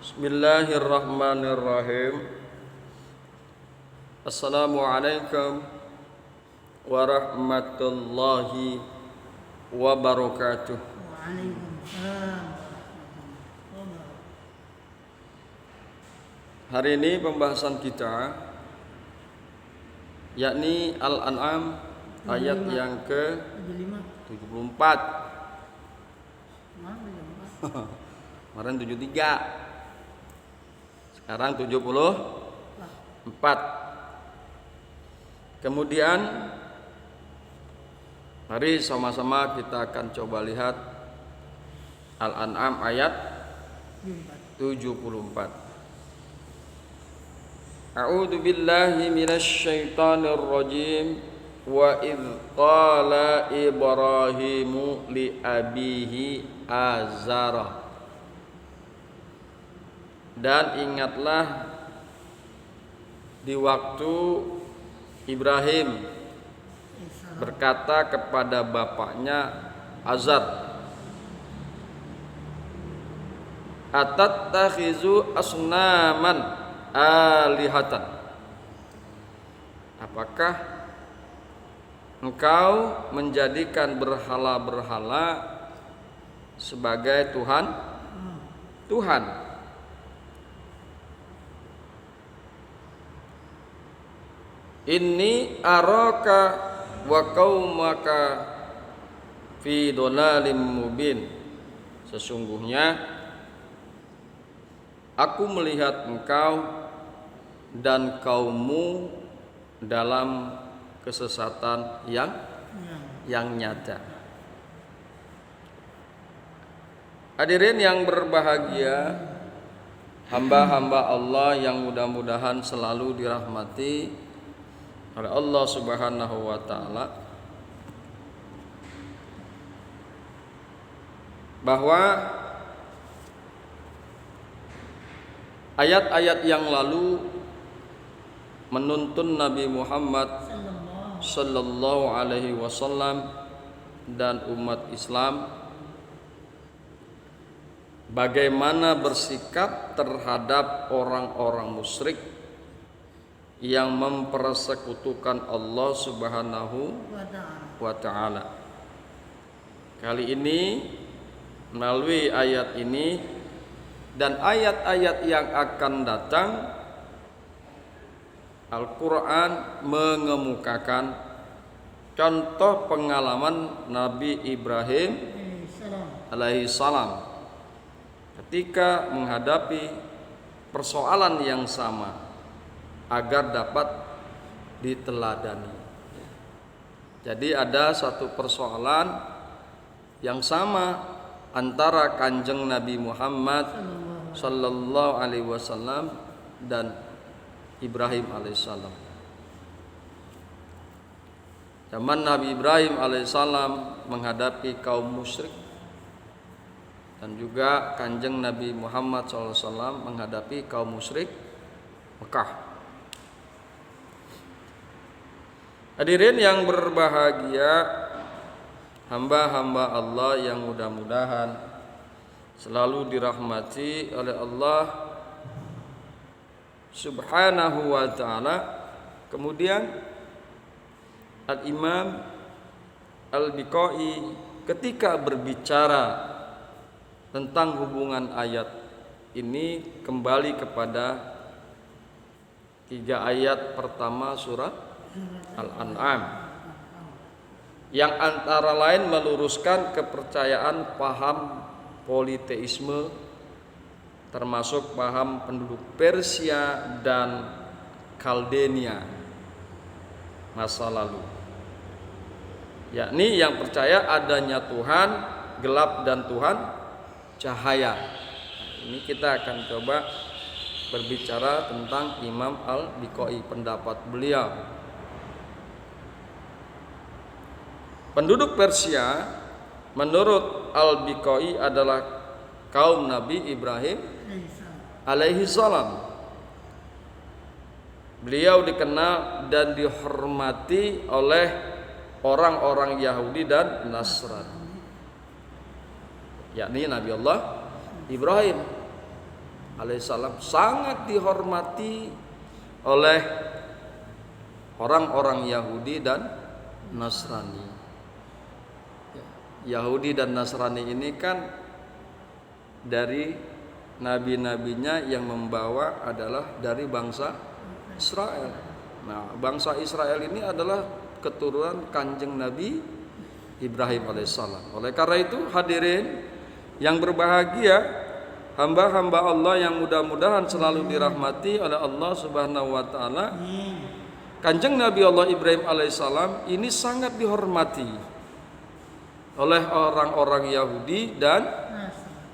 Bismillahirrahmanirrahim. Assalamualaikum warahmatullahi wabarakatuh. Waalaikumsalam. Hari ini pembahasan kita yakni Al-An'am ayat yang ke 74. Kemarin 73. Sekarang 74. Kemudian mari sama-sama kita akan coba lihat Al-An'am ayat 74. A'udzu billahi minasy syaithanir rajim. Wa idz qala Ibrahimu li abihi Azara. Dan ingatlah di waktu Ibrahim berkata kepada bapaknya Azar, "Atattakhizu asnaman alihatan." Apakah engkau menjadikan berhala-berhala sebagai Tuhan? Inni araka wa qaumaka fi dhalalim mubin. Sesungguhnya aku melihat engkau dan kaummu dalam kesesatan yang nyata. Hadirin yang berbahagia, hamba-hamba Allah yang mudah-mudahan selalu dirahmati oleh Allah Subhanahu wa taala, bahwa ayat-ayat yang lalu menuntun Nabi Muhammad sallallahu alaihi wasallam dan umat Islam bagaimana bersikap terhadap orang-orang musyrik yang mempersekutukan Allah Subhanahu wa taala. Kali ini melalui ayat ini dan ayat-ayat yang akan datang, Al-Quran mengemukakan contoh pengalaman Nabi Ibrahim alaihi salam ketika menghadapi persoalan yang sama agar dapat diteladani. Jadi ada satu persoalan yang sama antara Kanjeng Nabi Muhammad sallallahu alaihi wasallam dan Ibrahim alaihissalam. Zaman Nabi Ibrahim alaihissalam menghadapi kaum musyrik, dan juga Kanjeng Nabi Muhammad sallallahu alaihi wasallam menghadapi kaum musyrik Mekah. Hadirin yang berbahagia, hamba-hamba Allah yang mudah-mudahan selalu dirahmati oleh Allah Subhanahu wa ta'ala. Kemudian Al-Imam Al-Biqai ketika berbicara tentang hubungan ayat ini kembali kepada 3 ayat pertama surat Al-An'am yang antara lain meluruskan kepercayaan paham politeisme, termasuk paham penduduk Persia dan Kaldenia masa lalu, yakni yang percaya adanya Tuhan gelap dan Tuhan cahaya. Ini kita akan coba berbicara tentang Imam Al-Biqai, pendapat beliau. Penduduk Persia menurut Al-Biqai adalah kaum Nabi Ibrahim alaihi salam. Beliau dikenal dan dihormati oleh orang-orang Yahudi dan Nasrani, yakni Nabi Allah Ibrahim. alaihissalam sangat dihormati oleh orang-orang Yahudi dan Nasrani. Yahudi dan Nasrani ini kan dari nabi-nabinya yang membawa adalah dari bangsa Israel. Nah, bangsa Israel ini adalah keturunan kanjeng Nabi Ibrahim alaihissalam. Oleh karena itu hadirin yang berbahagia, hamba-hamba Allah yang mudah-mudahan selalu dirahmati oleh Allah Subhanahu wa taala, kanjeng Nabi Allah Ibrahim alaihissalam ini sangat dihormati oleh orang-orang Yahudi dan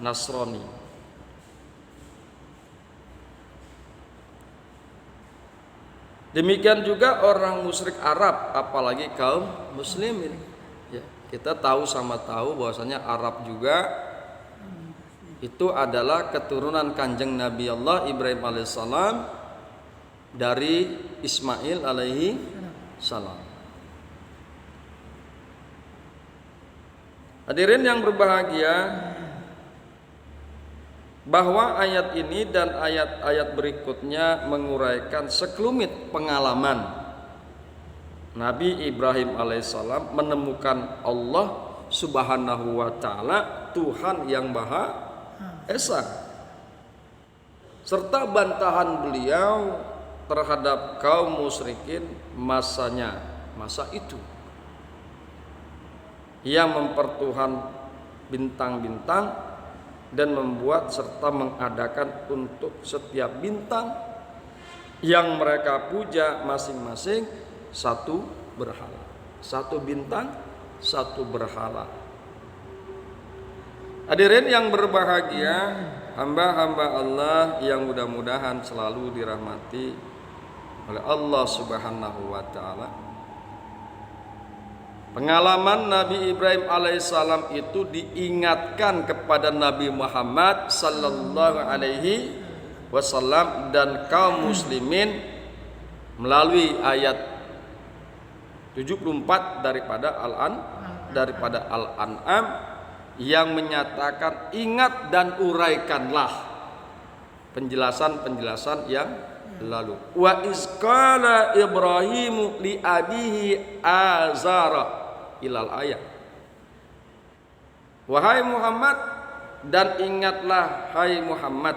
Nasrani. Demikian juga orang musyrik Arab, apalagi kaum muslimin. Ya, kita tahu bahwasanya Arab juga itu adalah keturunan kanjeng Nabi Allah Ibrahim alaihissalam dari Ismail alaihi salam. Hadirin yang berbahagia, bahwa ayat ini dan ayat-ayat berikutnya menguraikan sekelumit pengalaman Nabi Ibrahim alaihissalam menemukan Allah Subhanahu wa taala, Tuhan yang Maha Esa, serta bantahan beliau terhadap kaum musyrikin masa itu yang mempertuhan bintang-bintang dan membuat serta mengadakan untuk setiap bintang yang mereka puja masing-masing satu berhala. Satu bintang, satu berhala. Hadirin yang berbahagia, hamba-hamba Allah yang mudah-mudahan selalu dirahmati oleh Allah Subhanahu wa taala. Pengalaman Nabi Ibrahim alaihissalam itu diingatkan kepada Nabi Muhammad sallallahu alaihi wasallam dan kaum muslimin melalui ayat 74 daripada Al-An'am yang menyatakan ingat dan uraikanlah penjelasan-penjelasan yang lalu. Wa izqala Ibrahimu li abihi Azara ilal ayat. Wahai Muhammad, dan ingatlah hai Muhammad,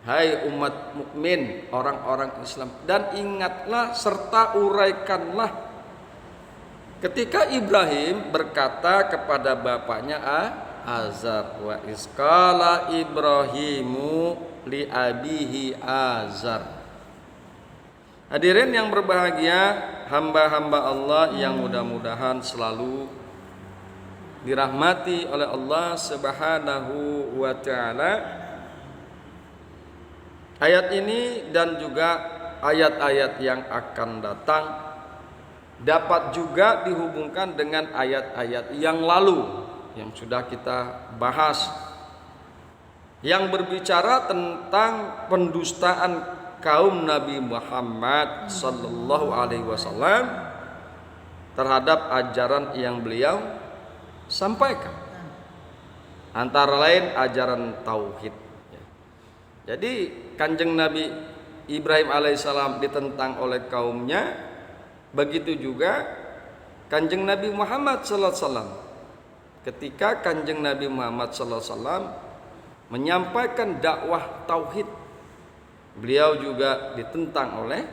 hai umat mukmin, orang-orang Islam, dan ingatlah serta uraikanlah ketika Ibrahim berkata kepada bapaknya Azar, wa izqala Ibrahimu li abihi Azar. Hadirin yang berbahagia, hamba-hamba Allah yang mudah-mudahan selalu dirahmati oleh Allah Subhanahu wa taala. Ayat ini dan juga ayat-ayat yang akan datang dapat juga dihubungkan dengan ayat-ayat yang lalu yang sudah kita bahas, yang berbicara tentang pendustaan kaum Nabi Muhammad sallallahu alaihi wasallam terhadap ajaran yang beliau sampaikan, antara lain ajaran tauhid. Jadi kanjeng Nabi Ibrahim alaihissalam ditentang oleh kaumnya, begitu juga kanjeng Nabi Muhammad sallallahu alaihi wasallam. Ketika kanjeng Nabi Muhammad sallallahu alaihi wasallam menyampaikan dakwah tauhid, beliau juga ditentang oleh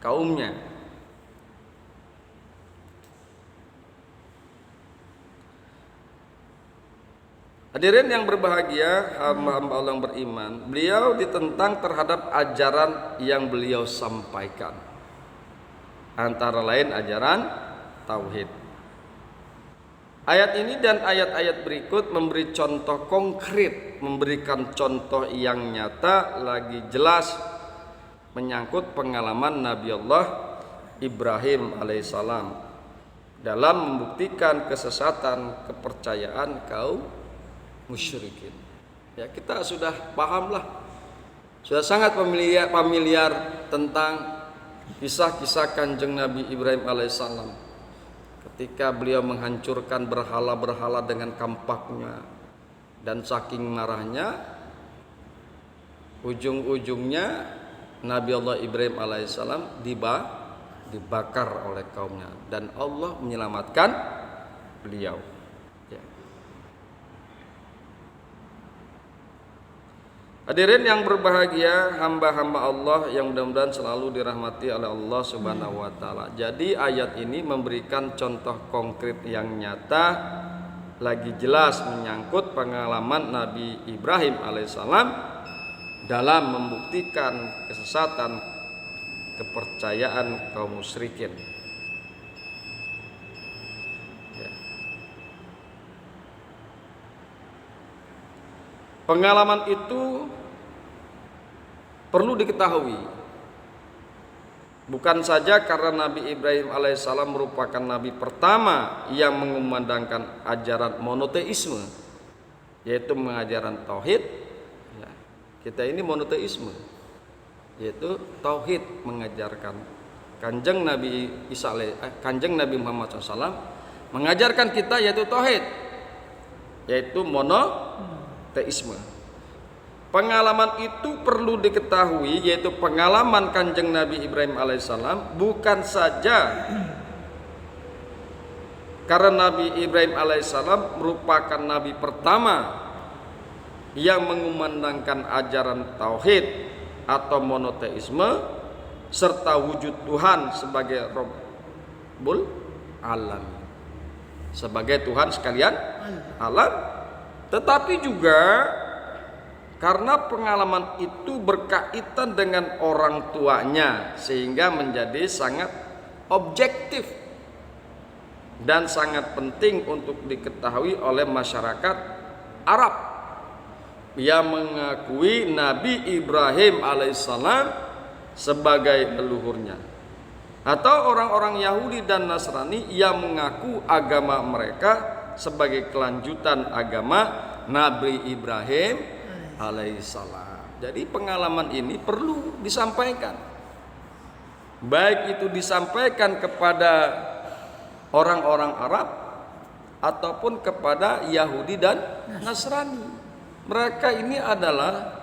kaumnya. Hadirin yang berbahagia, hamba-hamba Allah yang beriman, beliau ditentang terhadap ajaran yang beliau sampaikan, antara lain ajaran tauhid. Ayat ini dan ayat-ayat berikut memberi contoh konkret, memberikan contoh yang nyata lagi jelas menyangkut pengalaman Nabi Allah Ibrahim alaihissalam dalam membuktikan kesesatan kepercayaan kaum musyrikin. Ya, kita sudah pahamlah, sudah sangat familiar tentang kisah-kisah kanjeng Nabi Ibrahim alaihissalam ketika beliau menghancurkan berhala-berhala dengan kampaknya, dan saking marahnya ujung-ujungnya Nabi Allah Ibrahim alaihissalam dibakar oleh kaumnya dan Allah menyelamatkan beliau. Ya. Hadirin yang berbahagia, hamba-hamba Allah yang mudah-mudahan selalu dirahmati oleh Allah Subhanahu wa taala. Jadi ayat ini memberikan contoh konkret yang nyata, lagi jelas menyangkut pengalaman Nabi Ibrahim alaihissalam dalam membuktikan kesesatan kepercayaan kaum musyrikin. Ya. Pengalaman itu perlu diketahui, bukan saja karena Nabi Ibrahim alaihissalam merupakan nabi pertama yang mengumandangkan ajaran monoteisme, yaitu mengajaran tauhid. Ya, kita ini monoteisme, yaitu tauhid mengajarkan. Kanjeng Nabi Muhammad SAW mengajarkan kita yaitu tauhid, yaitu monoteisme. Pengalaman itu perlu diketahui, yaitu pengalaman Kanjeng Nabi Ibrahim alaihissalam bukan saja karena Nabi Ibrahim alaihissalam merupakan nabi pertama yang mengumandangkan ajaran tauhid atau monoteisme serta wujud Tuhan sebagai Rabbul Alamin, sebagai Tuhan sekalian alam, tetapi juga karena pengalaman itu berkaitan dengan orang tuanya sehingga menjadi sangat objektif dan sangat penting untuk diketahui oleh masyarakat Arab yang mengakui Nabi Ibrahim alaihissalam sebagai leluhurnya, atau orang-orang Yahudi dan Nasrani yang mengaku agama mereka sebagai kelanjutan agama Nabi Ibrahim alaihissalam. Jadi pengalaman ini perlu disampaikan, baik itu disampaikan kepada orang-orang Arab ataupun kepada Yahudi dan Nasrani. Mereka ini adalah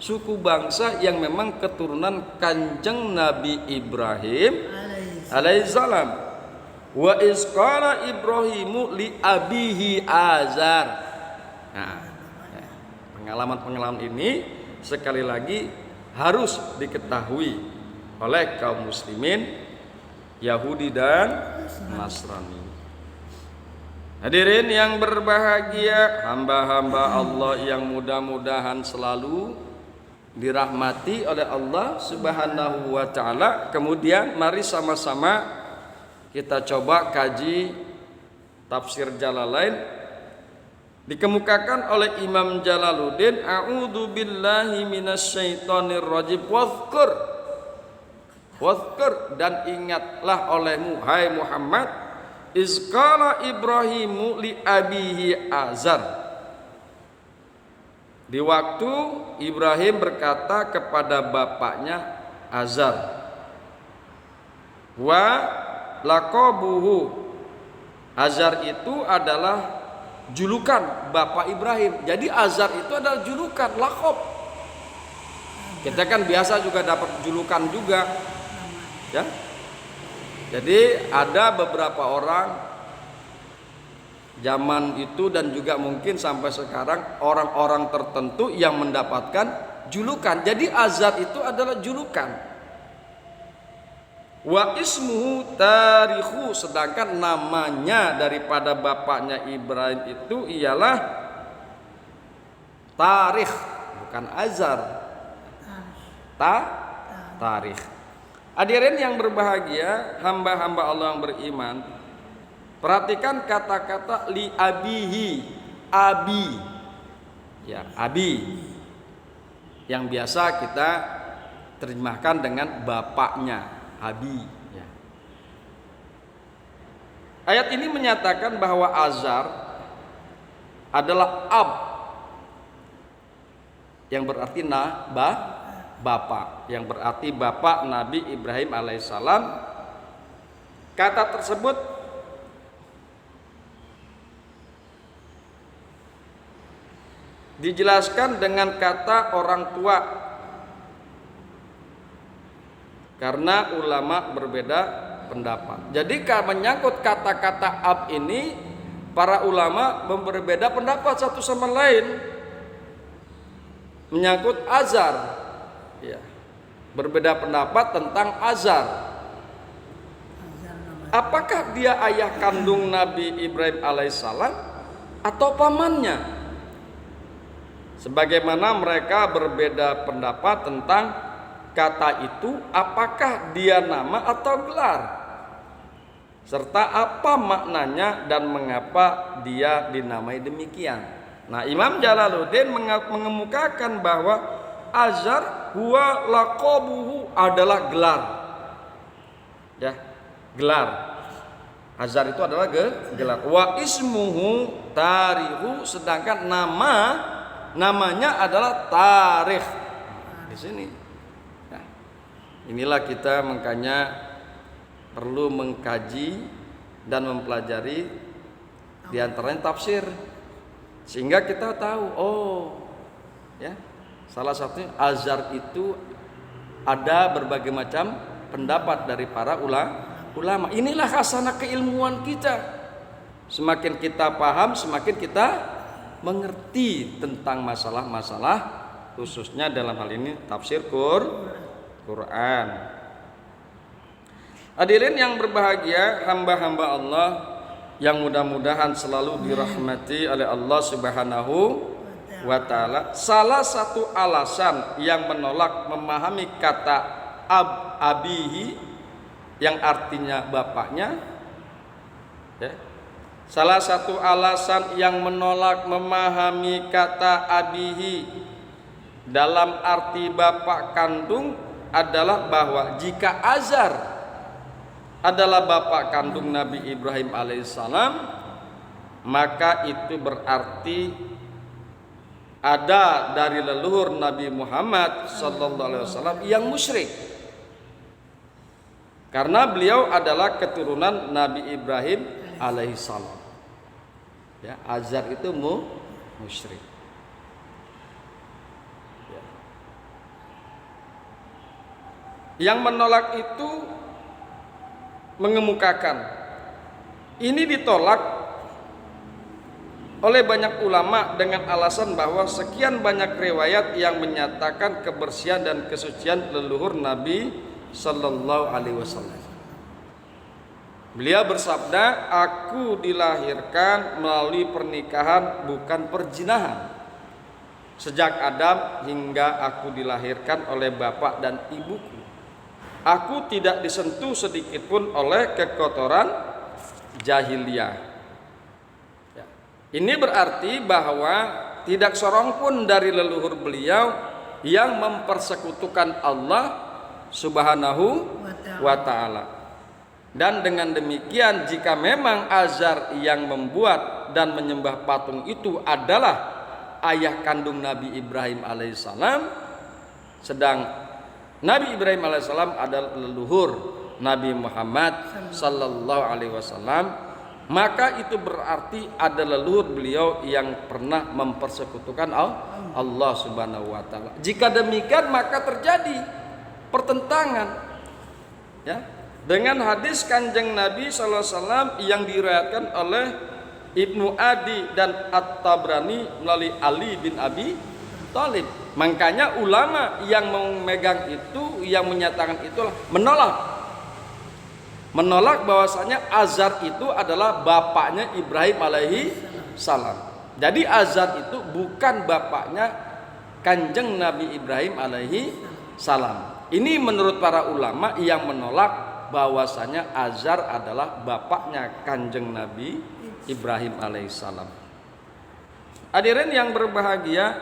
suku bangsa yang memang keturunan Kanjeng Nabi Ibrahim alaihissalam. Wa isqala Ibrahimu li abihi Azar. Nah, pengalaman-pengalaman ini sekali lagi harus diketahui oleh kaum muslimin Yahudi dan Nasrani. Hadirin yang berbahagia, hamba-hamba Allah yang mudah-mudahan selalu dirahmati oleh Allah Subhanahu wa taala. Kemudian mari sama-sama kita coba kaji tafsir Jalalain. Dikemukakan oleh Imam Jalaluddin, a'udzu billahi minasyaitonir rajim wadhkur dan ingatlah olehmu hai Muhammad izqala Ibrahimu li abihi Azar, di waktu Ibrahim berkata kepada bapaknya Azar, wa laqabuhu, Azar itu adalah julukan Bapak Ibrahim. Jadi Azar itu adalah julukan, laqab. Kita kan biasa juga dapat julukan juga, ya. Jadi ada beberapa orang zaman itu dan juga mungkin sampai sekarang orang-orang tertentu yang mendapatkan julukan. Jadi Azar itu adalah julukan. Wa ismuhu tarikhu, sedangkan namanya daripada bapaknya Ibrahim itu ialah Tarikh, bukan Azar. Tarikh. Hadirin yang berbahagia, hamba-hamba Allah yang beriman, perhatikan kata-kata li abihi, abi. Ya, abi. Yang biasa kita terjemahkan dengan bapaknya. Abi, ya. Ayat ini menyatakan bahwa Azar adalah ab, yang berarti bapak, yang berarti bapak Nabi Ibrahim alaihissalam. Kata tersebut dijelaskan dengan kata orang tua karena ulama berbeda pendapat. Jadi menyangkut kata-kata ab ini, para ulama berbeda pendapat satu sama lain. Menyangkut azar, ya, berbeda pendapat tentang azar. Apakah dia ayah kandung Nabi Ibrahim alaihissalam atau pamannya? Sebagaimana mereka berbeda pendapat tentang kata itu, apakah dia nama atau gelar, serta apa maknanya dan mengapa dia dinamai demikian. Nah, Imam Jalaluddin mengemukakan bahwa azar huwa laqabuhu adalah gelar. Ya, gelar. Azar itu adalah gelar. Wa ismuhu tarihu, sedangkan namanya adalah tarikh. Di sini. Nah, inilah kita makanya perlu mengkaji dan mempelajari di antaranya tafsir, sehingga kita tahu, oh, ya, salah satunya azar itu ada berbagai macam pendapat dari para ulama. Inilah khasanah keilmuan kita. Semakin kita paham, semakin kita mengerti tentang masalah-masalah, khususnya dalam hal ini tafsir Quran. Hadirin yang berbahagia, hamba-hamba Allah yang mudah-mudahan selalu dirahmati oleh Allah Subhanahu wa ta'ala. Salah satu alasan yang menolak memahami kata abihi yang artinya bapaknya, ya, salah satu alasan yang menolak memahami kata abihi dalam arti bapak kandung adalah bahwa jika azar adalah bapak kandung Nabi Ibrahim alaihissalam, maka itu berarti ada dari leluhur Nabi Muhammad sallallahu alaihi wasallam yang musyrik, karena beliau adalah keturunan Nabi Ibrahim alaihissalam. Ya, azar itu musyrik. Ya. Yang menolak itu mengemukakan, ini ditolak oleh banyak ulama dengan alasan bahwa sekian banyak riwayat yang menyatakan kebersihan dan kesucian leluhur Nabi sallallahu alaihi wasallam. Beliau bersabda, aku dilahirkan melalui pernikahan bukan perzinahan. Sejak Adam hingga aku dilahirkan oleh bapak dan ibuku, aku tidak disentuh sedikit pun oleh kekotoran jahiliyah. Ya. Ini berarti bahwa tidak seorang pun dari leluhur beliau yang mempersekutukan Allah Subhanahu wa ta'ala. Dan dengan demikian, jika memang azar yang membuat dan menyembah patung itu adalah ayah kandung Nabi Ibrahim alaihissalam, sedang Nabi Ibrahim alaihissalam adalah leluhur Nabi Muhammad sallallahu alaihi wasallam, maka itu berarti ada leluhur beliau yang pernah mempersekutukan Allah Subhanahu wa taala. Jika demikian, maka terjadi pertentangan, ya, dengan hadis Kanjeng Nabi sallallahu alaihi wasallam yang diriwayatkan oleh Ibnu Adi dan At-Tabrani melalui Ali bin Abi Thalib. Makanya ulama yang memegang itu, yang menyatakan itulah menolak bahwasanya azar itu adalah bapaknya Ibrahim alaihi salam. Jadi azar itu bukan bapaknya Kanjeng Nabi Ibrahim alaihi salam. Ini menurut para ulama yang menolak bahwasanya azar adalah bapaknya Kanjeng Nabi Ibrahim alaihi salam. Hadirin yang berbahagia,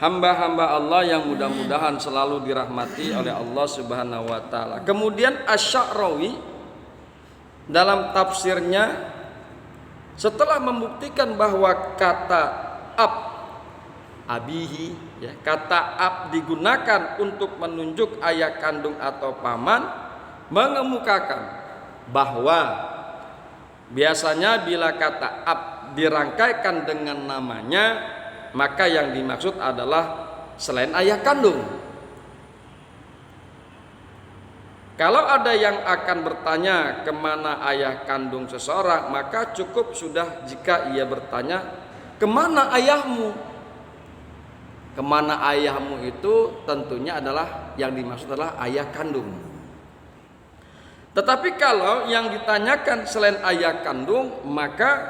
hamba-hamba Allah yang mudah-mudahan selalu dirahmati oleh Allah Subhanahu wa taala. Kemudian Asy-Sya'rawi dalam tafsirnya, setelah membuktikan bahwa kata abihi, ya, kata ab digunakan untuk menunjuk ayah kandung atau paman, mengemukakan bahwa biasanya bila kata ab dirangkaikan dengan namanya, maka yang dimaksud adalah selain ayah kandung. Kalau ada yang akan bertanya kemana ayah kandung seseorang, maka cukup sudah jika ia bertanya, kemana ayahmu? Kemana ayahmu itu tentunya adalah yang dimaksud adalah ayah kandung. Tetapi kalau yang ditanyakan selain ayah kandung, maka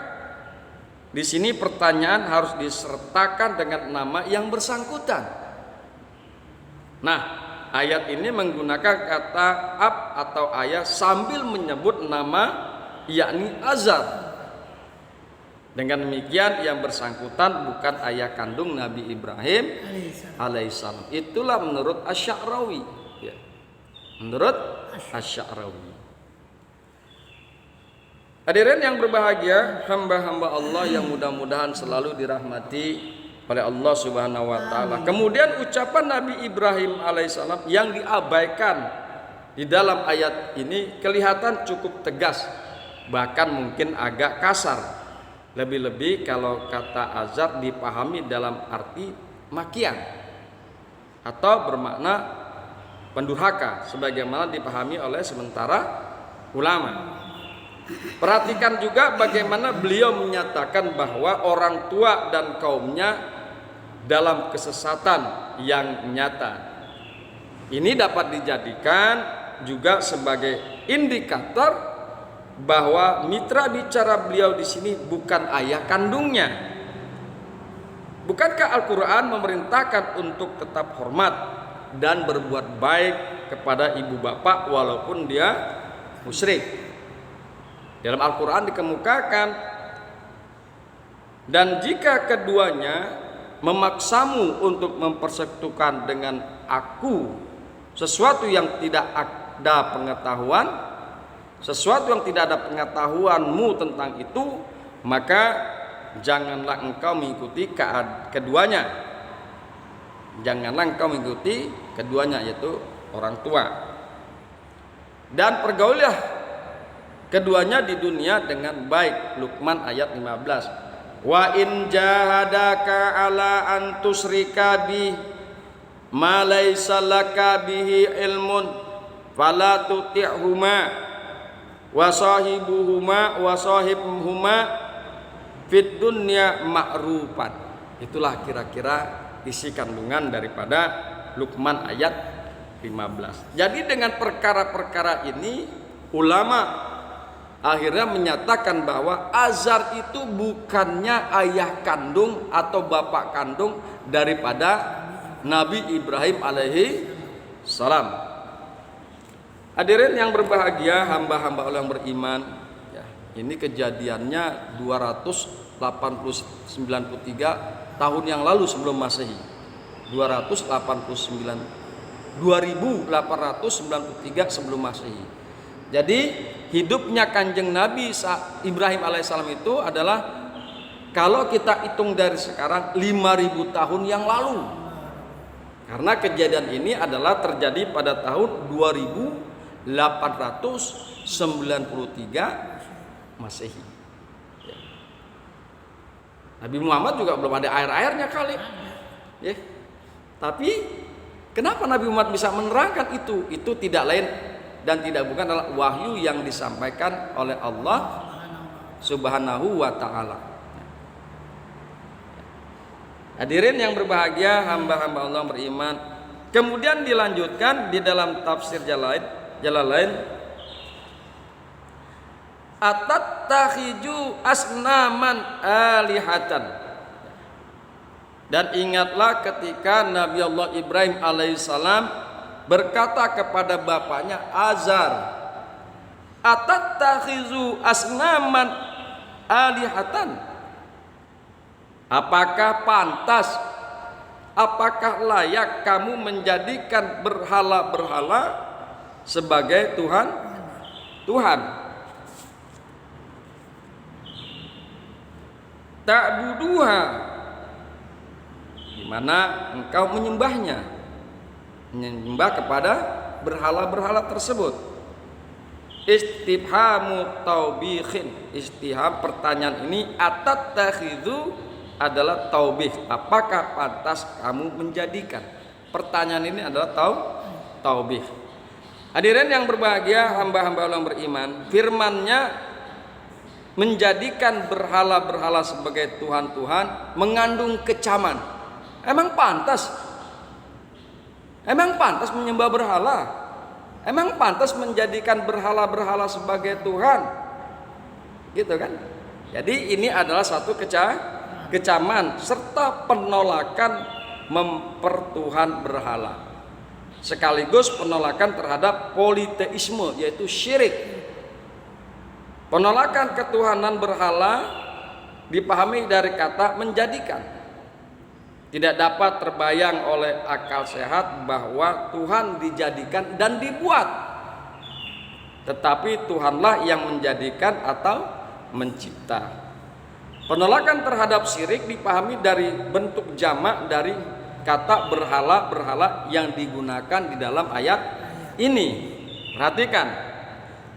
di sini pertanyaan harus disertakan dengan nama yang bersangkutan. Nah, ayat ini menggunakan kata ab atau ayah sambil menyebut nama, yakni Azar. Dengan demikian yang bersangkutan bukan ayah kandung Nabi Ibrahim alaihissalam. Itulah menurut Asy-Sya'rawi. Ya. Menurut Asy-Sya'rawi. Hadirin yang berbahagia, hamba-hamba Allah yang mudah-mudahan selalu dirahmati oleh Allah Subhanahu wa taala. Kemudian ucapan Nabi Ibrahim alaihissalam yang diabaikan di dalam ayat ini kelihatan cukup tegas, bahkan mungkin agak kasar. Lebih-lebih kalau kata azar dipahami dalam arti makian atau bermakna pendurhaka sebagaimana dipahami oleh sementara ulama. Perhatikan juga bagaimana beliau menyatakan bahwa orang tua dan kaumnya dalam kesesatan yang nyata. Ini dapat dijadikan juga sebagai indikator bahwa mitra bicara beliau di sini bukan ayah kandungnya. Bukankah Al-Quran memerintahkan untuk tetap hormat dan berbuat baik kepada ibu bapak walaupun dia musyrik? Dalam Al-Quran dikemukakan, dan jika keduanya memaksamu untuk mempersekutukan dengan aku sesuatu yang tidak ada pengetahuan, sesuatu yang tidak ada pengetahuanmu tentang itu, maka janganlah engkau mengikuti keduanya. Janganlah engkau mengikuti keduanya, yaitu orang tua. Dan pergaulilah keduanya di dunia dengan baik. Luqman ayat 15. Wa in jahadaka ala an tusyrika bi ma laysa laka bihi ilmun fala tuti'huma wa sahibhuma fid dunya ma'rufan. Itulah kira-kira isi kandungan daripada Luqman ayat 15. Jadi dengan perkara-perkara ini ulama akhirnya menyatakan bahwa Azar itu bukannya ayah kandung atau bapak kandung daripada Nabi Ibrahim alaihi salam. Hadirin yang berbahagia, hamba-hamba Allah yang beriman, ya, ini kejadiannya 293 tahun yang lalu sebelum Masehi. 2893 sebelum Masehi. Jadi hidupnya Kanjeng Nabi Ibrahim alaihissalam itu adalah, kalau kita hitung dari sekarang, 5000 tahun yang lalu. Karena kejadian ini adalah terjadi pada tahun 2893 Masehi. Ya. Nabi Muhammad juga belum ada air-airnya kali. Ya. Tapi kenapa Nabi Muhammad bisa menerangkan itu? Itu tidak lain dan tidak bukan adalah wahyu yang disampaikan oleh Allah Subhanahu wa ta'ala. Hadirin yang berbahagia, hamba-hamba Allah beriman. Kemudian dilanjutkan di dalam tafsir Jalalain, atattakhiju asnaman alihatan. Dan ingatlah ketika Nabi Allah Ibrahim alaihissalam berkata kepada bapaknya Azar, atattakhiju asnaman alihatan. Apakah pantas, apakah layak kamu menjadikan berhala-berhala sebagai Tuhan? Ta'buduha, di mana engkau menyembahnya, menyembah kepada berhala-berhala tersebut. Istifhamu taubikhin, istifham pertanyaan ini, atattakhidhu adalah taubih, apakah pantas kamu menjadikan. Pertanyaan ini adalah taubih. Hadirin yang berbahagia, hamba-hamba Allah yang beriman, firman-Nya menjadikan berhala-berhala sebagai Tuhan-Tuhan mengandung kecaman. Emang pantas? Emang pantas menyembah berhala? Emang pantas menjadikan berhala-berhala sebagai Tuhan? Gitu kan? Jadi ini adalah satu kecaman serta penolakan mempertuhan berhala. Sekaligus penolakan terhadap politeisme, yaitu syirik. Penolakan ketuhanan berhala dipahami dari kata menjadikan. Tidak dapat terbayang oleh akal sehat bahwa Tuhan dijadikan dan dibuat, tetapi Tuhanlah yang menjadikan atau mencipta. Penolakan terhadap syirik dipahami dari bentuk jamak dari kata berhala-berhala yang digunakan di dalam ayat ini. Perhatikan,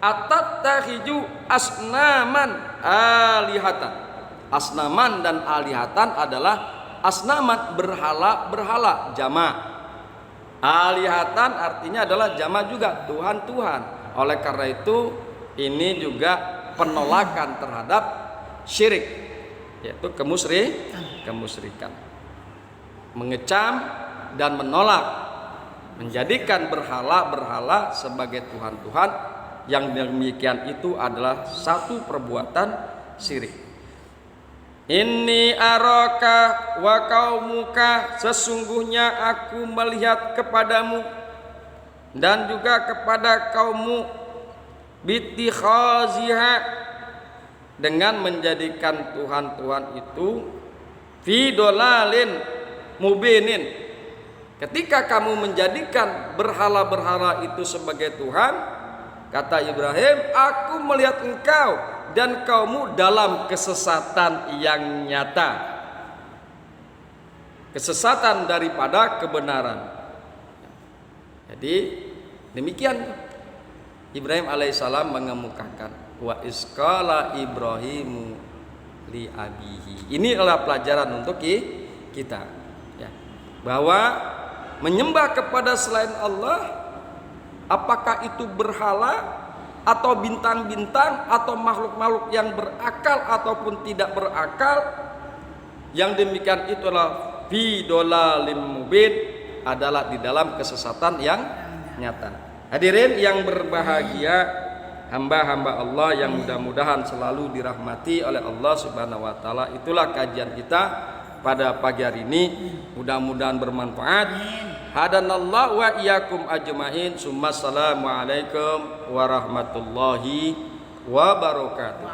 atattakhiju asnaman alihatan. Asnaman dan alihatan adalah asnaman berhala-berhala jamak. Alihatan artinya adalah jamak juga, Tuhan-Tuhan. Oleh karena itu ini juga penolakan terhadap syirik, yaitu kemusyrikan. Mengecam dan menolak menjadikan berhala-berhala sebagai Tuhan-Tuhan, yang demikian itu adalah satu perbuatan syirik. Inni araka wa qaumuka, sesungguhnya aku melihat kepadamu dan juga kepada kaummu, bitikhaziha, dengan menjadikan Tuhan-Tuhan itu fi dolalin mubinin. Ketika kamu menjadikan berhala-berhala itu sebagai Tuhan, kata Ibrahim, aku melihat engkau dan kaummu dalam kesesatan yang nyata, kesesatan daripada kebenaran. Jadi demikian Ibrahim alaihissalam mengemukakan, wa isqala Ibrahimu li abihi. Ini adalah pelajaran untuk kita, ya, bahwa menyembah kepada selain Allah, apakah itu berhala atau bintang-bintang atau makhluk-makhluk yang berakal ataupun tidak berakal, yang demikian itulah fi dolalim mubin, adalah di dalam kesesatan yang nyata. Hadirin yang berbahagia, hamba-hamba Allah yang mudah-mudahan selalu dirahmati oleh Allah Subhanahu wa taala, itulah kajian kita pada pagi hari ini. Mudah-mudahan bermanfaat. Hadanallahu wa iyyakum ajmain. Assalamualaikum warahmatullahi wabarakatuh.